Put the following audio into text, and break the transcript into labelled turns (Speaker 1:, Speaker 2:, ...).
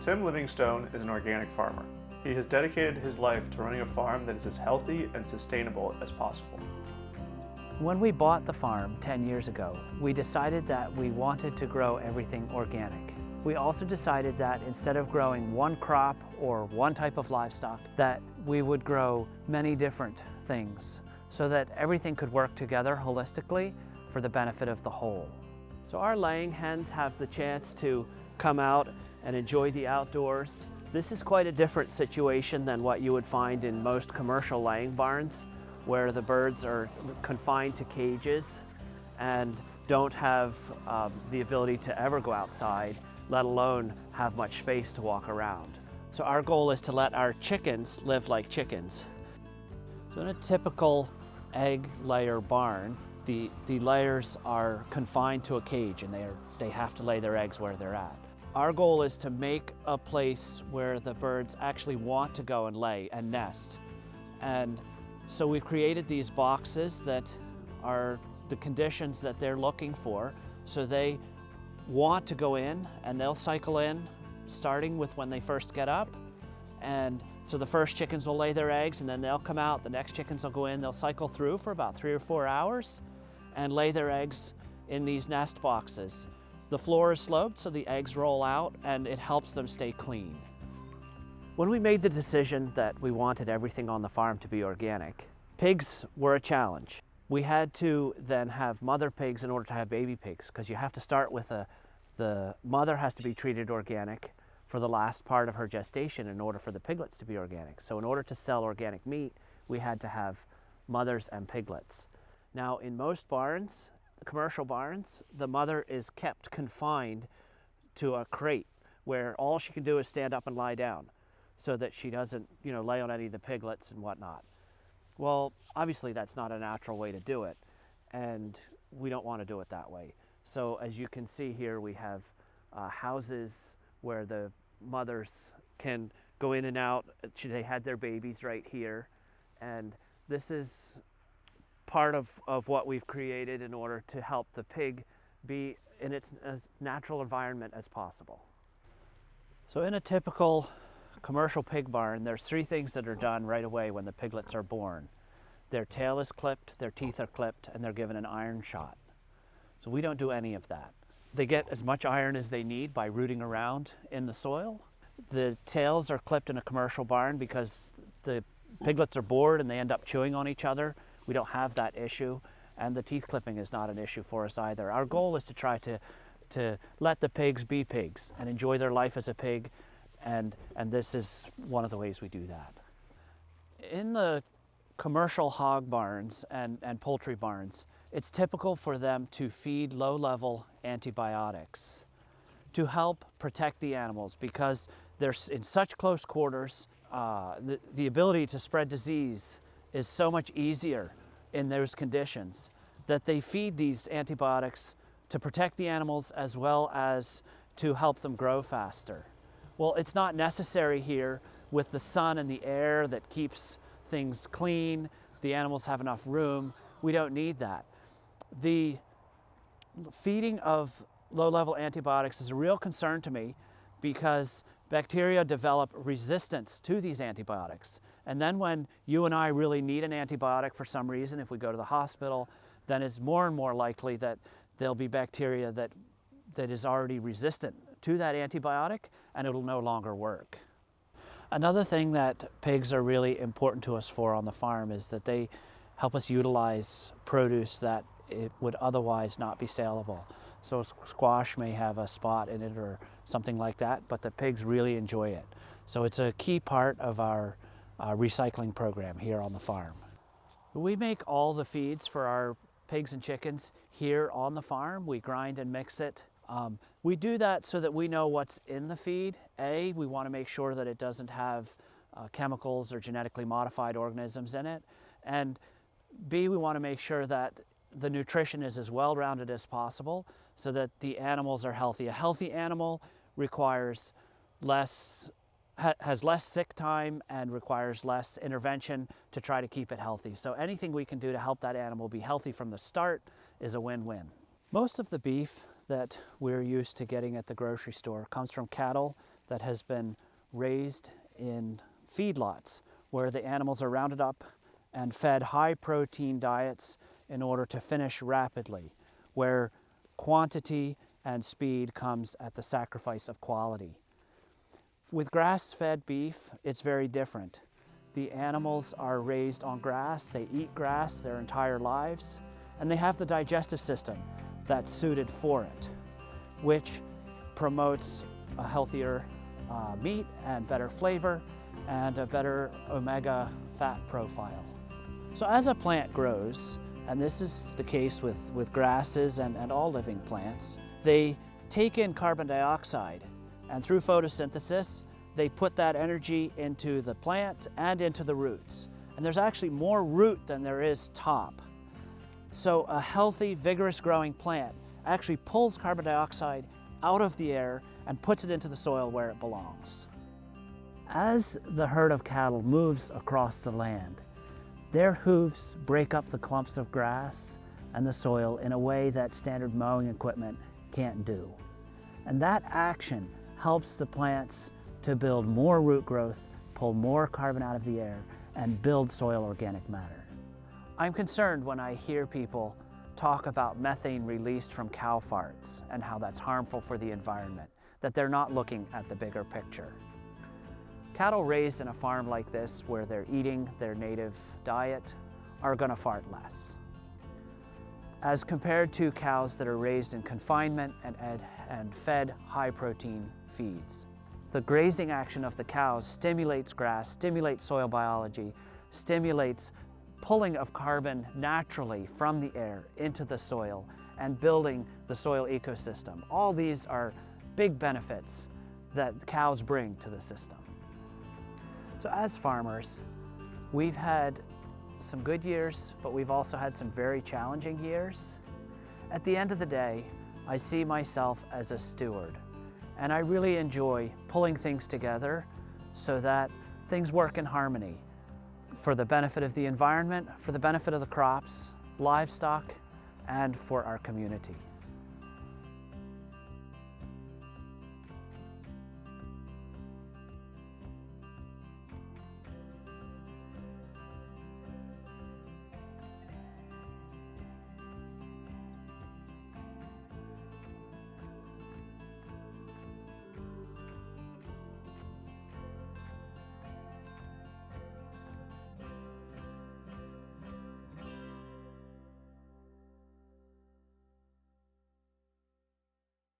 Speaker 1: Tim Livingstone is an organic farmer. He has dedicated his life to running a farm that is as healthy and sustainable as possible.
Speaker 2: When we bought the farm 10 years ago, we decided that we wanted to grow everything organic. We also decided that instead of growing one crop or one type of livestock, that we would grow many different things so that everything could work together holistically for the benefit of the whole. So our laying hens have the chance to come out and enjoy the outdoors. This is quite a different situation than what you would find in most commercial laying barns, where the birds are confined to cages and don't have the ability to ever go outside, let alone have much space to walk around. So our goal is to let our chickens live like chickens. So in a typical egg layer barn, the layers are confined to a cage and they have to lay their eggs where they're at. Our goal is to make a place where the birds actually want to go and lay and nest. And so we've created these boxes that are the conditions that they're looking for. So they want to go in and they'll cycle in, starting with when they first get up. And so the first chickens will lay their eggs and then they'll come out, the next chickens will go in, they'll cycle through for about 3 or 4 hours and lay their eggs in these nest boxes. The floor is sloped so the eggs roll out and it helps them stay clean. When we made the decision that we wanted everything on the farm to be organic, pigs were a challenge. We had to then have mother pigs in order to have baby pigs, because you have to start with the mother has to be treated organic for the last part of her gestation in order for the piglets to be organic. So in order to sell organic meat, we had to have mothers and piglets. Now in most barns, the commercial barns, the mother is kept confined to a crate where all she can do is stand up and lie down, so that she doesn't, lay on any of the piglets and whatnot. Well, obviously that's not a natural way to do it, and we don't want to do it that way. So as you can see here, we have houses where the mothers can go in and out. They had their babies right here, and this is part of what we've created in order to help the pig be in its as natural environment as possible. So in a typical commercial pig barn, there's 3 things that are done right away when the piglets are born. Their tail is clipped, their teeth are clipped, and they're given an iron shot. So we don't do any of that. They get as much iron as they need by rooting around in the soil. The tails are clipped in a commercial barn because the piglets are bored and they end up chewing on each other. We don't have that issue, and the teeth clipping is not an issue for us either. Our goal is to try to let the pigs be pigs and enjoy their life as a pig. And this is one of the ways we do that. In the commercial hog barns and poultry barns, it's typical for them to feed low-level antibiotics to help protect the animals, because they're in such close quarters. The ability to spread disease is so much easier in those conditions that they feed these antibiotics to protect the animals as well as to help them grow faster. Well, it's not necessary here with the sun and the air that keeps things clean. The animals have enough room. We don't need that. The feeding of low-level antibiotics is a real concern to me, because bacteria develop resistance to these antibiotics. And then when you and I really need an antibiotic for some reason, if we go to the hospital, then it's more and more likely that there'll be bacteria that is already resistant to that antibiotic, and it'll no longer work. Another thing that pigs are really important to us for on the farm is that they help us utilize produce that it would otherwise not be saleable. So squash may have a spot in it or something like that, but the pigs really enjoy it. So it's a key part of our recycling program here on the farm. We make all the feeds for our pigs and chickens here on the farm. We grind and mix it. We do that so that we know what's in the feed. A, we want to make sure that it doesn't have chemicals or genetically modified organisms in it. And B, we want to make sure that the nutrition is as well-rounded as possible so that the animals are healthy. A healthy animal requires has less sick time and requires less intervention to try to keep it healthy. So anything we can do to help that animal be healthy from the start is a win-win. Most of the beef that we're used to getting at the grocery store comes from cattle that has been raised in feedlots where the animals are rounded up and fed high protein diets in order to finish rapidly, where quantity and speed comes at the sacrifice of quality. With grass-fed beef, it's very different. The animals are raised on grass, they eat grass their entire lives, and they have the digestive system that's suited for it, which promotes a healthier meat and better flavor and a better omega fat profile. So as a plant grows, and this is the case with grasses and all living plants, they take in carbon dioxide, and through photosynthesis, they put that energy into the plant and into the roots. And there's actually more root than there is top. So a healthy, vigorous growing plant actually pulls carbon dioxide out of the air and puts it into the soil where it belongs. As the herd of cattle moves across the land, their hooves break up the clumps of grass and the soil in a way that standard mowing equipment can't do. And that action helps the plants to build more root growth, pull more carbon out of the air, and build soil organic matter. I'm concerned when I hear people talk about methane released from cow farts and how that's harmful for the environment, that they're not looking at the bigger picture. Cattle raised in a farm like this, where they're eating their native diet, are gonna fart less, as compared to cows that are raised in confinement and fed high protein feeds. The grazing action of the cows stimulates grass, stimulates soil biology, stimulates pulling of carbon naturally from the air into the soil and building the soil ecosystem. All these are big benefits that cows bring to the system. So as farmers, we've had some good years, but we've also had some very challenging years. At the end of the day, I see myself as a steward, and I really enjoy pulling things together so that things work in harmony for the benefit of the environment, for the benefit of the crops, livestock, and for our community.